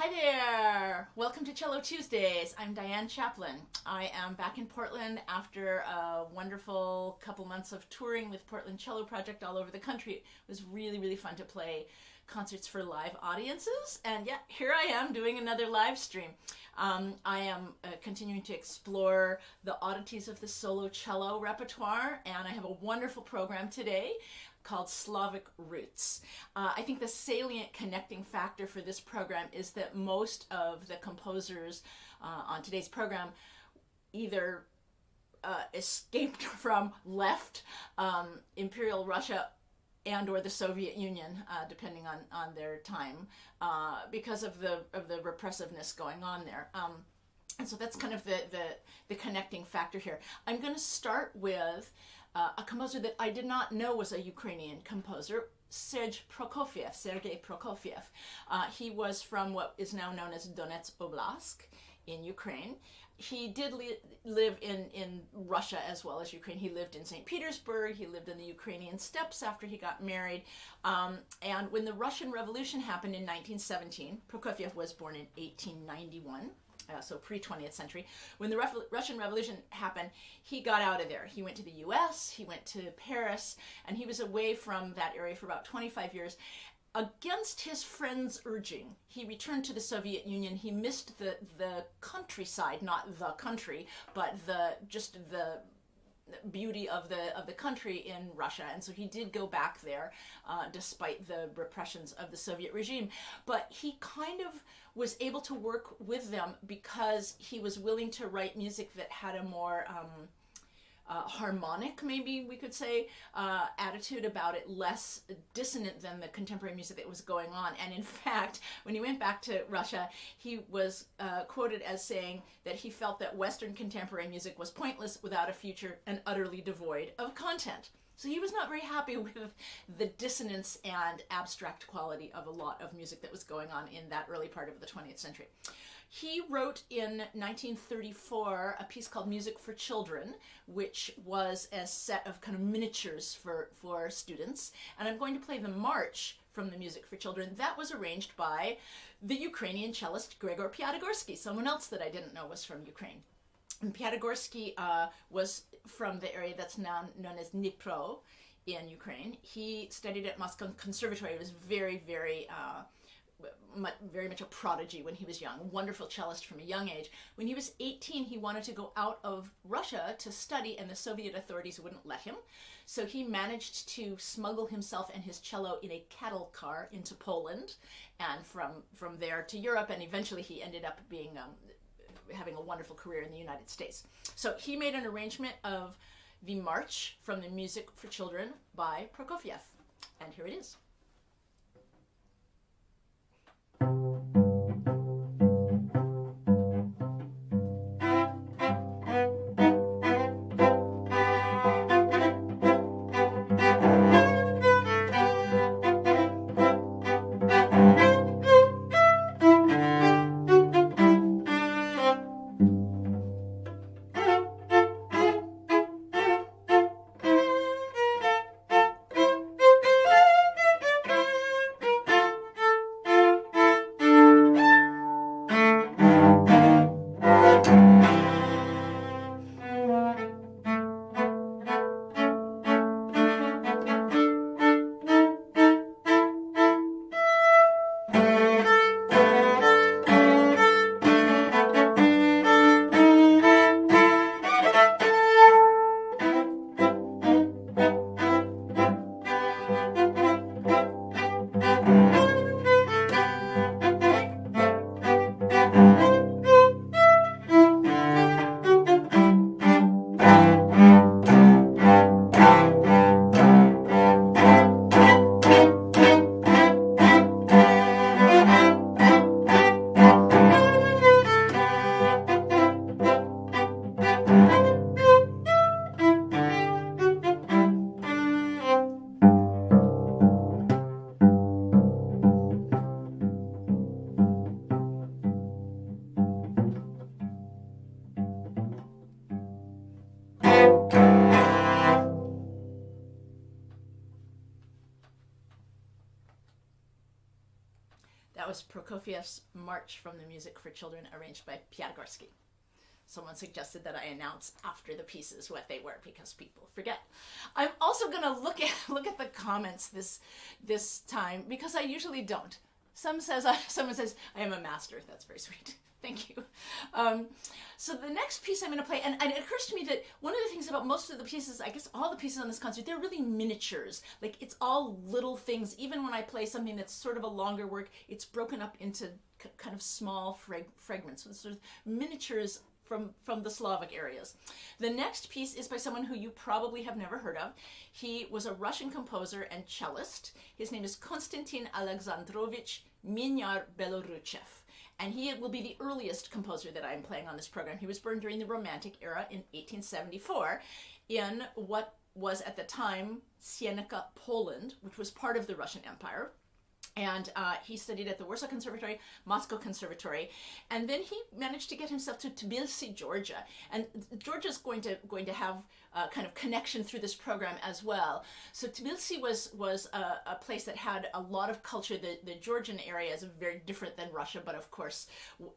Hi there! Welcome to Cello Tuesdays. I'm Diane Chaplin. I am back in Portland after a wonderful couple months of touring with Portland Cello Project all over the country. It was really fun to play concerts for live audiences, and yeah, here I am doing another live stream. I am continuing to explore the oddities of the solo cello repertoire, and I have a wonderful program today called Slavic Roots. I think the salient connecting factor for this program is that most of the composers on today's program either escaped from, left Imperial Russia and or the Soviet Union, depending on their time, because of the repressiveness going on there. And so that's kind of the connecting factor here. I'm going to start with a composer that I did not know was a Ukrainian composer, Sergei Prokofiev. He was from what is now known as Donetsk Oblast in Ukraine. He did live in Russia as well as Ukraine. He lived in St. Petersburg. He lived in the Ukrainian steppes after he got married. And when the Russian Revolution happened in 1917, Prokofiev was born in 1891. So pre-20th century. When the Russian Revolution happened, he got out of there. He went to the US, he went to Paris, and he was away from that area for about 25 years. Against his friends' urging, he returned to the Soviet Union. He missed the countryside, not the country, but the beauty of the country in Russia, and so he did go back there despite the repressions of the Soviet regime. But he kind of was able to work with them because he was willing to write music that had a more harmonic, maybe we could say, attitude about it, less dissonant than the contemporary music that was going on. And in fact, when he went back to Russia, he was quoted as saying that he felt that Western contemporary music was pointless, without a future, and utterly devoid of content. So he was not very happy with the dissonance and abstract quality of a lot of music that was going on in that early part of the 20th century. He wrote in 1934 a piece called Music for Children, which was a set of kind of miniatures for students. And I'm going to play the march from the Music for Children. That was arranged by the Ukrainian cellist Gregor Piatigorsky, someone else that I didn't know was from Ukraine. And Piatigorsky was from the area that's now known as Dnipro in Ukraine. He studied at Moscow Conservatory. He was very much a prodigy when he was young, wonderful cellist from a young age. When he was 18, he wanted to go out of Russia to study, and the Soviet authorities wouldn't let him. So he managed to smuggle himself and his cello in a cattle car into Poland, and from there to Europe, and eventually he ended up being having a wonderful career in the United States. So he made an arrangement of the March from the Music for Children by Prokofiev, and here it is. That was Prokofiev's March from the Music for Children, arranged by Piatigorsky. Someone suggested that I announce after the pieces what they were because people forget. I'm also going to look at the comments this time because I usually don't. Someone says I am a master. That's very sweet. Thank you. So the next piece I'm going to play, and it occurs to me that one of the things about most of the pieces, I guess all the pieces on this concert, they're really miniatures. Like, it's all little things. Even when I play something that's sort of a longer work, it's broken up into kind of small fragments, so sort of miniatures from the Slavic areas. The next piece is by someone who you probably have never heard of. He was a Russian composer and cellist. His name is Konstantin Alexandrovich Beloruchev. And he will be the earliest composer that I'm playing on this program. He was born during the Romantic era in 1874 in what was at the time Sienica, Poland, which was part of the Russian Empire. And he studied at the Warsaw Conservatory, Moscow Conservatory, and then he managed to get himself to Tbilisi, Georgia. And Georgia's going to have a kind of connection through this program as well. So Tbilisi was a place that had a lot of culture. The Georgian area is very different than Russia, but of course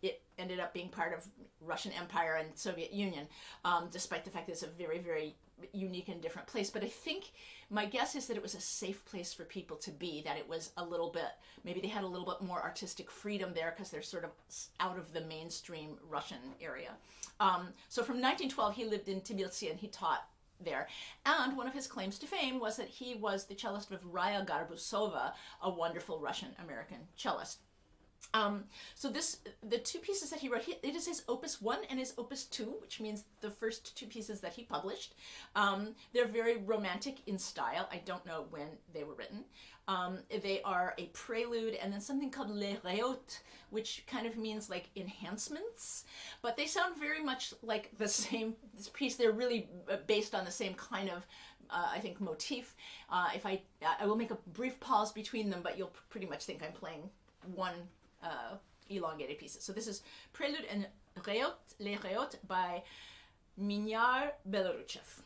it ended up being part of Russian Empire and Soviet Union, despite the fact that it's a very, very unique and different place. But I think my guess is that it was a safe place for people to be, that it was a little bit, maybe they had a little bit more artistic freedom there because they're sort of out of the mainstream Russian area. So from 1912 he lived in Tbilisi and he taught there. And one of his claims to fame was that he was the cellist of Raya Garbusova, a wonderful Russian-American cellist. So the two pieces that he wrote, it is his opus 1 and his opus 2, which means the first two pieces that he published. They're very romantic in style. I don't know when they were written. They are a prelude and then something called les réautes, which kind of means like enhancements, but they sound very much like this piece. They're really based on the same kind of, I think, motif. If I will make a brief pause between them, but you'll pretty much think I'm playing one elongated pieces. So this is Prelude and Les Réautes by Beloruchev.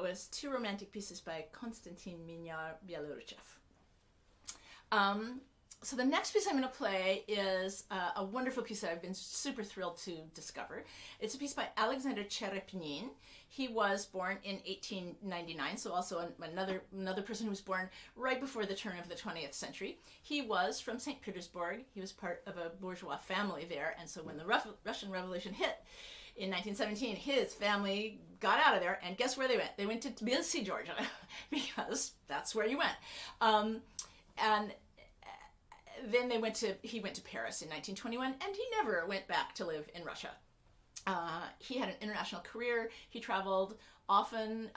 was two romantic pieces by Konstantin Minyar-Byeloruchev. So the next piece I'm going to play is a wonderful piece that I've been super thrilled to discover. It's a piece by Alexandre Tcherepnin. He was born in 1899, so also another person who was born right before the turn of the 20th century. He was from St. Petersburg. He was part of a bourgeois family there, and so when the Russian Revolution hit in 1917, his family got out of there, and guess where they went? They went to Tbilisi, Georgia, because that's where you went. And then he went to Paris in 1921, and he never went back to live in Russia. He had an international career. He traveled often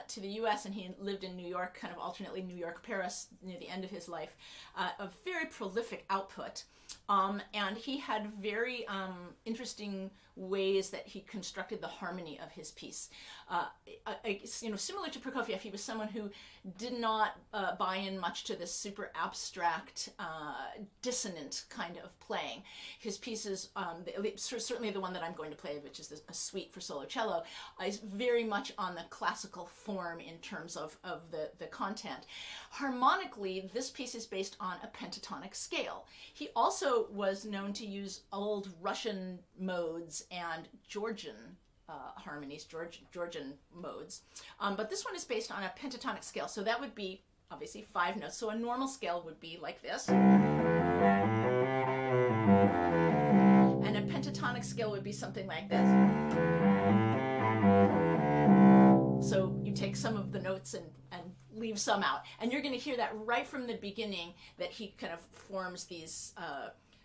to the US, and he lived in New York, kind of alternately New York, Paris, near the end of his life. A very prolific output. And he had very interesting ways that he constructed the harmony of his piece. Similar to Prokofiev, he was someone who did not buy in much to this super abstract, dissonant kind of playing. His pieces, certainly the one that I'm going to play, which is a suite for solo cello, is very much on the classical form in terms of the content. Harmonically, this piece is based on a pentatonic scale. He also was known to use old Russian modes and Georgian harmonies, Georgian modes. But this one is based on a pentatonic scale, so that would be obviously 5 notes. So a normal scale would be like this. And a pentatonic scale would be something like this. So you take some of the notes and leave some out. And you're going to hear that right from the beginning, that he kind of forms these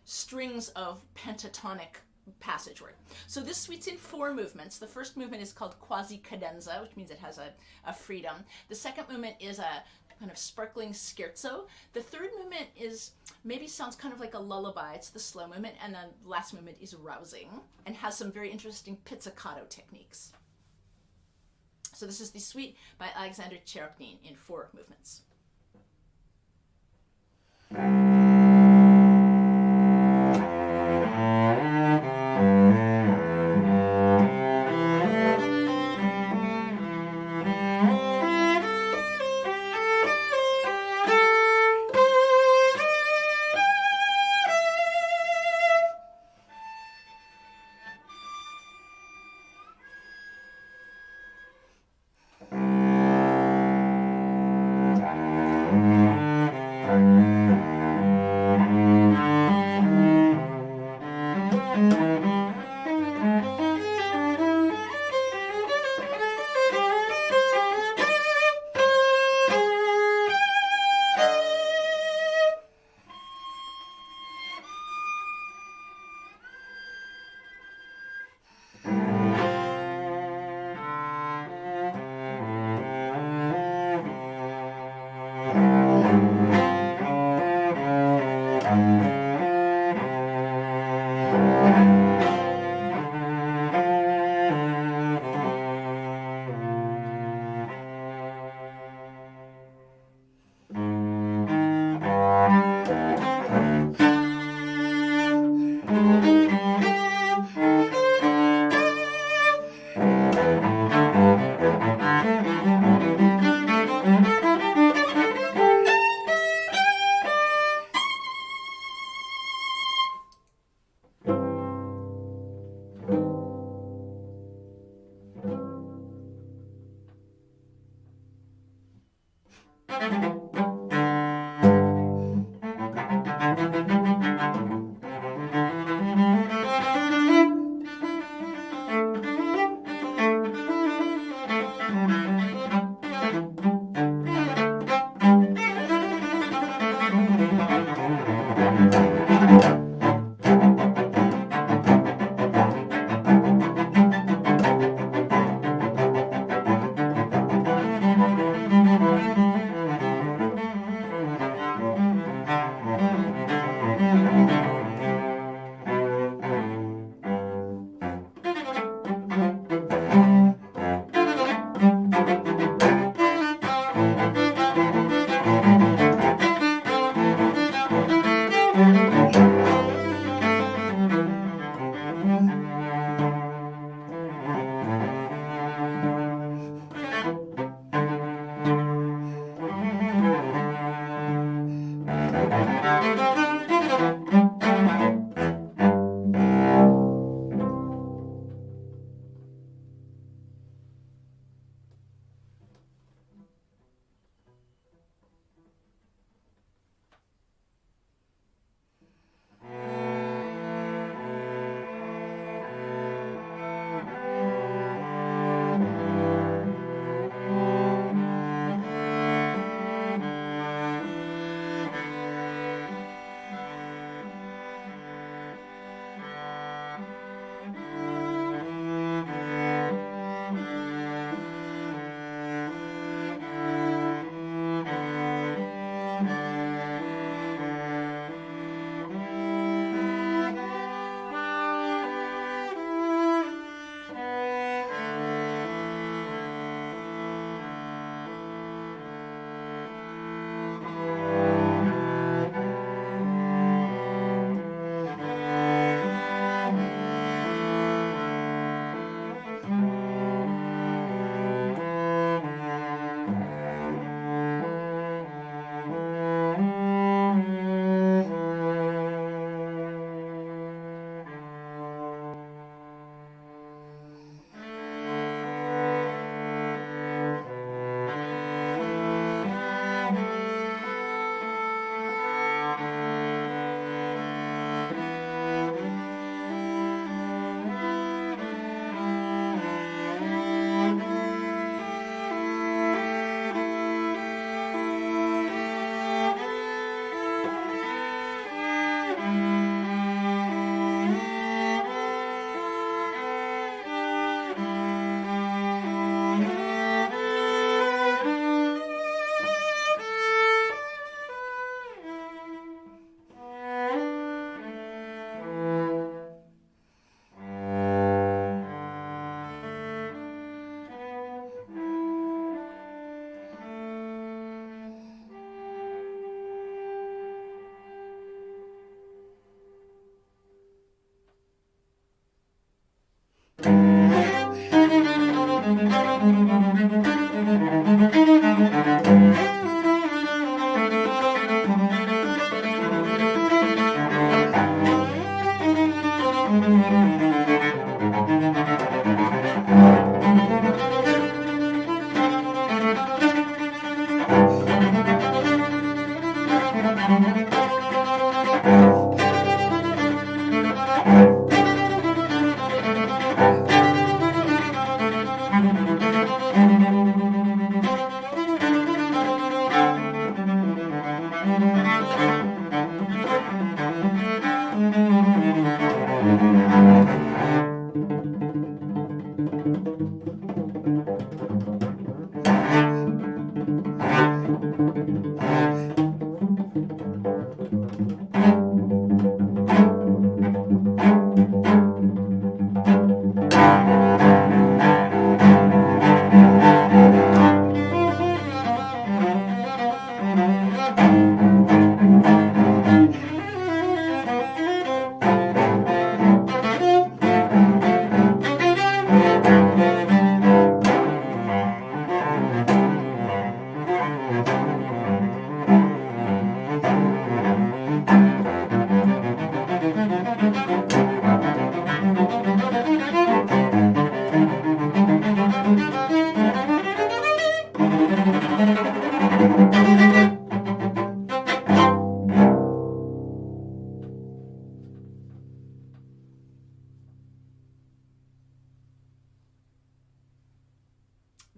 strings of pentatonic passageway. So this suite's in 4 movements. The first movement is called quasi cadenza, which means it has a freedom. The second movement is a kind of sparkling scherzo. The third movement maybe sounds kind of like a lullaby. It's the slow movement. And the last movement is rousing and has some very interesting pizzicato techniques. So this is the suite by Alexandre Tcherepnin in 4 movements.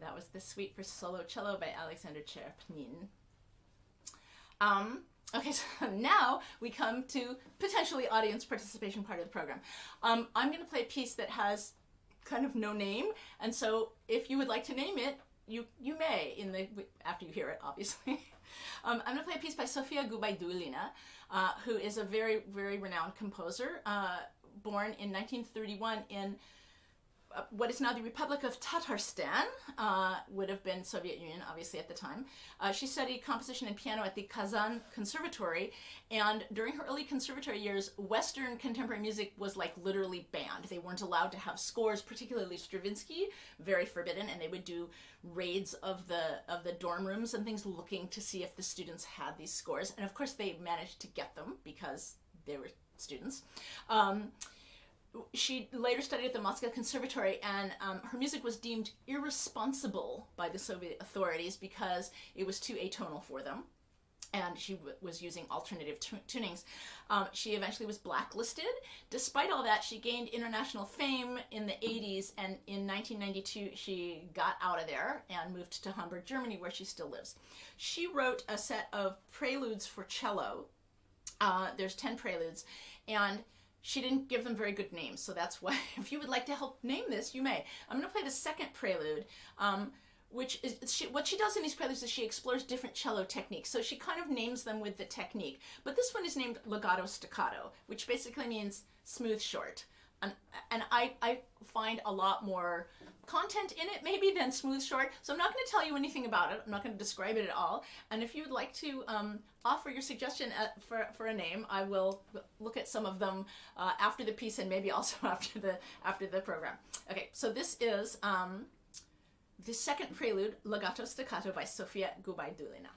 That was the Suite for Solo Cello by Alexandre Tcherepnin. Okay, so now we come to potentially audience participation part of the program. I'm going to play a piece that has kind of no name, and so if you would like to name it, you may after you hear it, obviously. I'm going to play a piece by Sofia Gubaidulina, who is a very, very renowned composer, born in 1931 in what is now the Republic of Tatarstan, would have been Soviet Union, obviously, at the time. She studied composition and piano at the Kazan Conservatory, and during her early conservatory years, Western contemporary music was like literally banned. They weren't allowed to have scores, particularly Stravinsky, very forbidden, and they would do raids of the dorm rooms and things looking to see if the students had these scores. And of course, they managed to get them because they were students. She later studied at the Moscow Conservatory, and her music was deemed irresponsible by the Soviet authorities because it was too atonal for them, and she was using alternative tunings. She eventually was blacklisted. Despite all that, she gained international fame in the 80s, and in 1992 she got out of there and moved to Hamburg, Germany, where she still lives. She wrote a set of preludes for cello. There's 10 preludes, and she didn't give them very good names, so that's why, if you would like to help name this, you may. I'm going to play the second prelude, which is, what she does in these preludes is she explores different cello techniques, so she kind of names them with the technique. But this one is named legato staccato, which basically means smooth short. And I find a lot more content in it maybe than smooth short, so I'm not going to tell you anything about it. I'm not going to describe it at all. And if you would like to offer your suggestion for a name, I will look at some of them after the piece, and maybe also after the program. Okay, so this is the second prelude, Legato Staccato by Sofia Gubaidulina.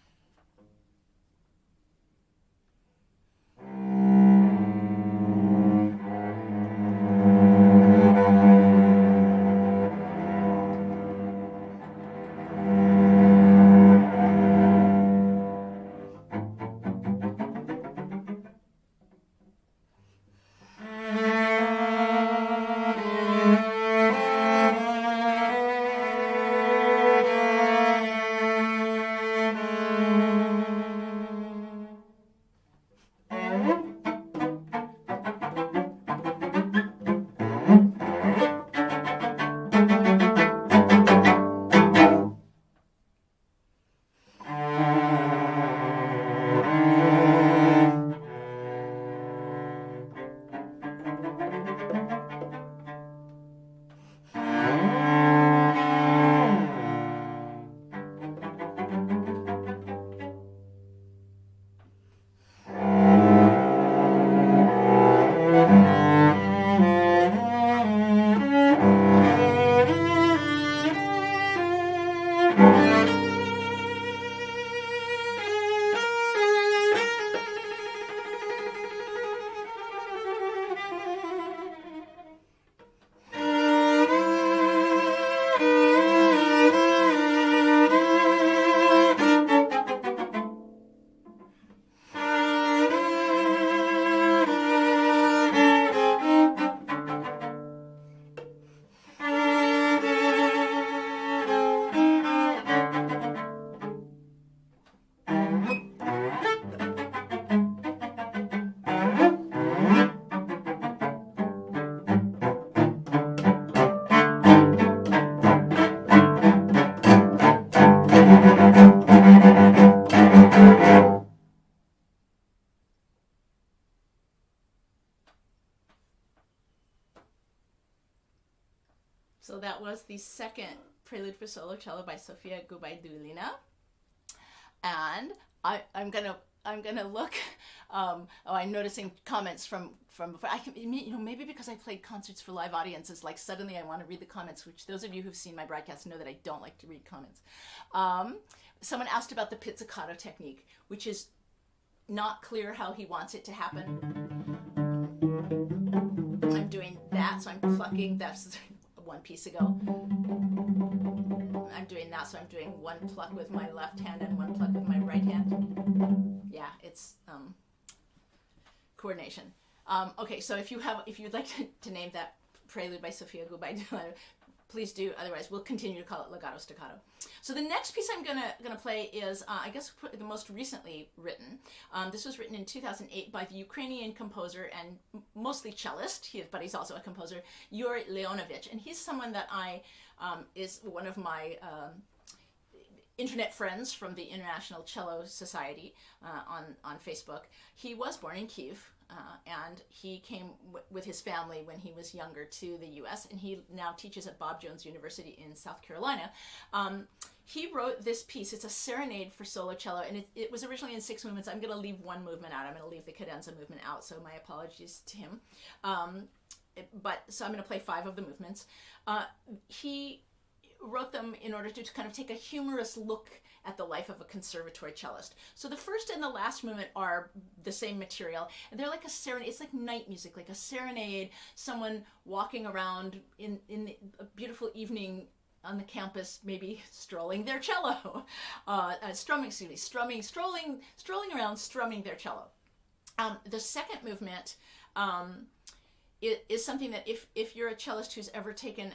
So that was the second prelude for solo cello by Sofia Gubaidulina, and I'm gonna look. I'm noticing comments from before. Maybe because I played concerts for live audiences, like suddenly I want to read the comments. Which those of you who've seen my broadcasts know that I don't like to read comments. Someone asked about the pizzicato technique, which is not clear how he wants it to happen. I'm doing that, so I'm plucking. That's one piece ago. I'm doing that, so I'm doing one pluck with my left hand and one pluck with my right hand. Yeah, it's coordination. Okay, so if you'd like to name that prelude by Sofia Gubaidulina, please do. Otherwise, we'll continue to call it legato staccato. So the next piece I'm gonna play is, I guess, the most recently written. This was written in 2008 by the Ukrainian composer and mostly cellist, but he's also a composer, Yuriy Leonovich. And he's someone that is one of my internet friends from the International Cello Society on Facebook. He was born in Kiev, and he came with his family when he was younger to the US, and he now teaches at Bob Jones University in South Carolina. He wrote this piece. It's a serenade for solo cello, and it was originally in 6 movements. I'm going to leave one movement out. I'm going to leave the cadenza movement out, so my apologies to him. So I'm going to play 5 of the movements. He wrote them in order to kind of take a humorous look at the life of a conservatory cellist. So the first and the last movement are the same material, and they're like a serenade. It's like night music, like a serenade, someone walking around in a beautiful evening on the campus, maybe strolling their cello, strolling around, strumming their cello. The second movement is something that if you're a cellist who's ever taken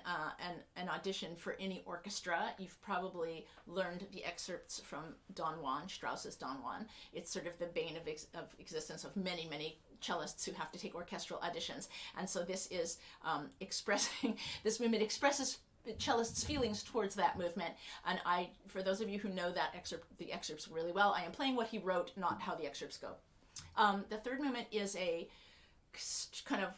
an audition for any orchestra, you've probably learned the excerpts from Don Juan, Strauss's Don Juan. It's sort of the bane of existence of many, many cellists who have to take orchestral auditions. And so this is this movement expresses cellist's feelings towards that movement. And for those of you who know the excerpts really well, I am playing what he wrote, not how the excerpts go. The third movement is a kind of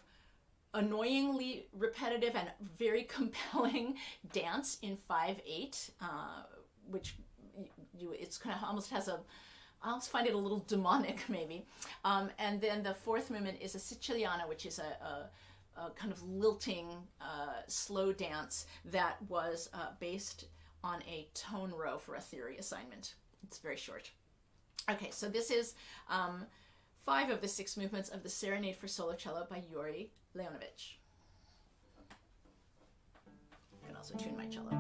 annoyingly repetitive and very compelling dance in 5/8, which it's kind of almost has I almost find it a little demonic maybe. And then the fourth movement is a siciliana, which is a kind of lilting slow dance that was based on a tone row for a theory assignment. It's very short. Okay, so this is 5 of the 6 movements of the Serenade for Solo Cello by Yuriy Leonovich. I can also tune my cello.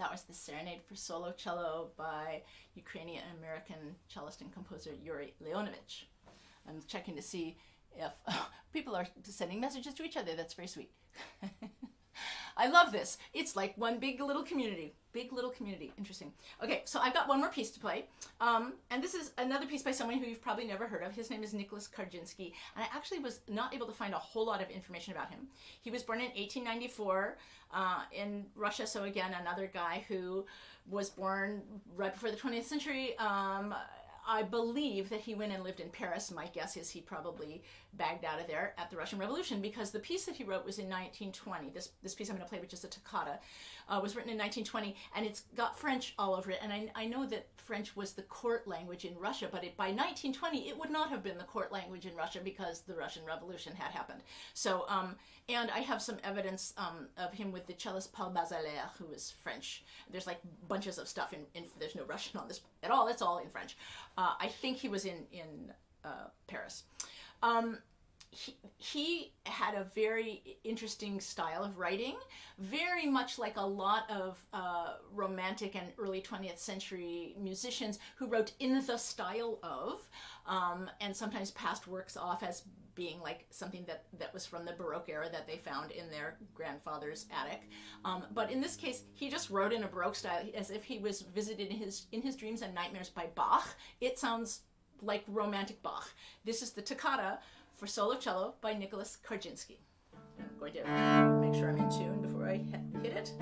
That was the Serenade for Solo Cello by Ukrainian American cellist and composer Yuriy Leonovich. I'm checking to see if people are sending messages to each other. That's very sweet. I love this. It's like one big little community. Big little community. Interesting. Okay, so I've got one more piece to play. And this is another piece by someone who you've probably never heard of. His name is Nicolas Karjinsky. And I actually was not able to find a whole lot of information about him. He was born in 1894 in Russia. So again, another guy who was born right before the 20th century. I believe that he went and lived in Paris. My guess is he probably bagged out of there at the Russian Revolution, because the piece that he wrote was in 1920. This piece I'm going to play, which is a toccata, was written in 1920, and it's got French all over it. And I know that French was the court language in Russia, but by 1920, it would not have been the court language in Russia because the Russian Revolution had happened. So, and I have some evidence of him with the cellist Paul Bazalaire, who is French. There's like bunches of stuff in there's no Russian on this at all. It's all in French. I think he was in Paris. He had a very interesting style of writing, very much like a lot of romantic and early 20th century musicians who wrote in the style of, and sometimes passed works off as being like something that was from the Baroque era that they found in their grandfather's attic. But in this case, he just wrote in a Baroque style as if he was visited in his dreams and nightmares by Bach. It sounds like romantic Bach. This is the toccata for solo cello by Nicolas Karjinsky. I'm going to make sure I'm in tune before I hit it.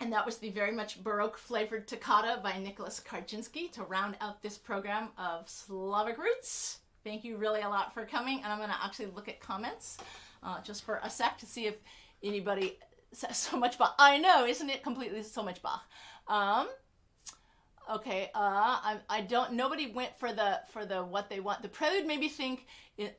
And that was the very much Baroque flavored toccata by Nicolas Karjinsky to round out this program of Slavic Roots. Thank you really a lot for coming. And I'm going to actually look at comments just for a sec to see if anybody says so much Bach. I know, isn't it completely so much Bach? Okay, I don't, nobody went for the what they want. The prelude made me think,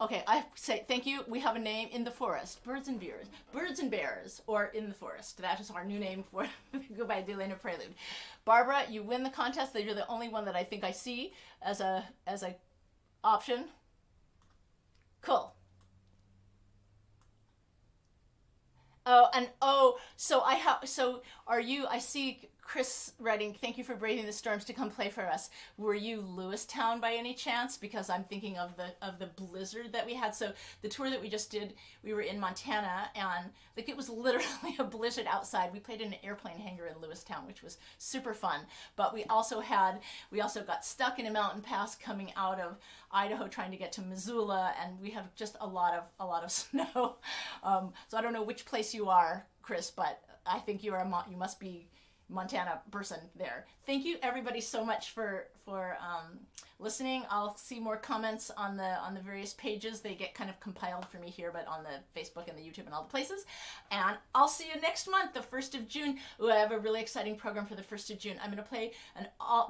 okay, I say, thank you, we have a name, In the Forest, Birds and Bears, or In the Forest. That is our new name for the Gubaidulina prelude. Barbara, you win the contest. You're the only one that I think I see as a option. Cool. Oh, and so are you, I see Chris writing, thank you for braving the storms to come play for us. Were you Lewistown by any chance? Because I'm thinking of the blizzard that we had. So the tour that we just did, we were in Montana, and like it was literally a blizzard outside. We played in an airplane hangar in Lewistown, which was super fun. But we also got stuck in a mountain pass coming out of Idaho trying to get to Missoula, and we had just a lot of snow. So I don't know which place you are, Chris, but I think you must be Montana person there. Thank you everybody so much for listening. I'll see more comments on the various pages. They get kind of compiled for me here, but on the Facebook and the YouTube and all the places. And I'll see you next month, the 1st of June. Ooh, I have a really exciting program for the 1st of June. I'm going to play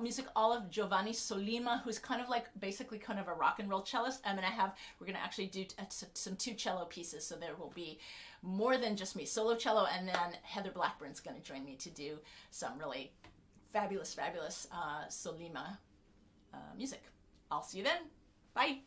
music all of Giovanni Sollima, who's kind of like basically kind of a rock and roll cellist. We're going to actually do some 2 cello pieces, so there will be more than just me, solo cello, and then Heather Blackburn's going to join me to do some really fabulous Sollima music. I'll see you then. Bye.